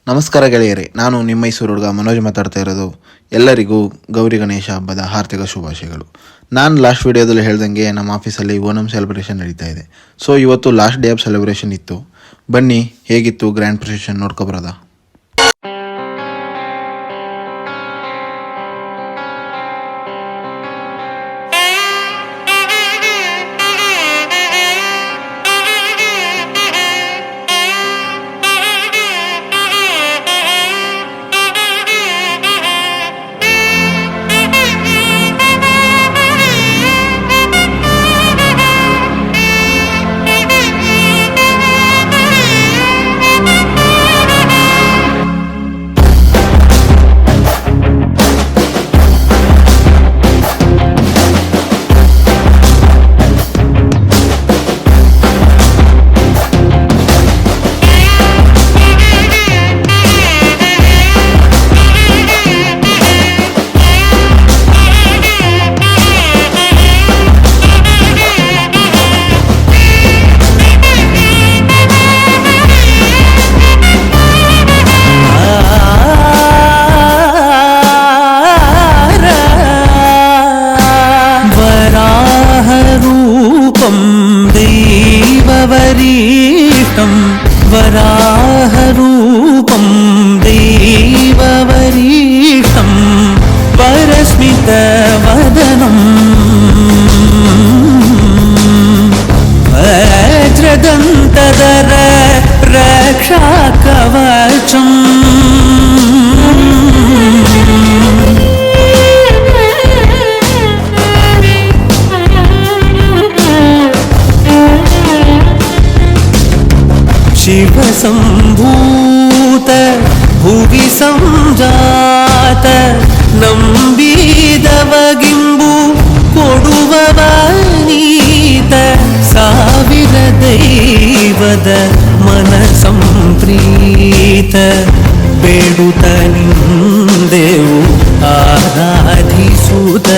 ನಮಸ್ಕಾರ ಗೆಳೆಯರೇ, ನಾನು ನಿಮ್ಮ ಮೈಸೂರು ಹುಡುಗ ಮನೋಜ್ ಮಾತಾಡ್ತಾ ಇರೋದು. ಎಲ್ಲರಿಗೂ ಗೌರಿ ಗಣೇಶ ಹಬ್ಬದ ಹಾರ್ದಿಕ ಶುಭಾಶಯಗಳು. ನಾನು ಲಾಸ್ಟ್ ವಿಡಿಯೋದಲ್ಲಿ ಹೇಳ್ದಂಗೆ ನಮ್ಮ ಆಫೀಸಲ್ಲಿ ಓಣಂ ಸೆಲೆಬ್ರೇಷನ್ ನಡೀತಾ ಇದೆ. ಸೊ ಇವತ್ತು ಲಾಸ್ಟ್ ಡೇ ಆಫ್ ಸೆಲೆಬ್ರೇಷನ್ ಇತ್ತು. ಬನ್ನಿ, ಹೇಗಿತ್ತು ಗ್ರ್ಯಾಂಡ್ ಪ್ರೊಸೆಷನ್ ನೋಡ್ಕೊಬರೋದಾ? वराहरूपं देववरीष्टं परस्मितवदनं वज्रदन्तधर रक्षाकवचम् शिवसम्भूत भुवि संजात ನಂಬಿದವಗಿಂಬು ಕೊಡುವವನೀತ ಸಾವಿರ ದೈವದ ಮನ ಸಂಪ್ರೀತ ಬೇಡುತ್ತ ನಿಂದೆವು ಆರಾಧಿಸುತ್ತ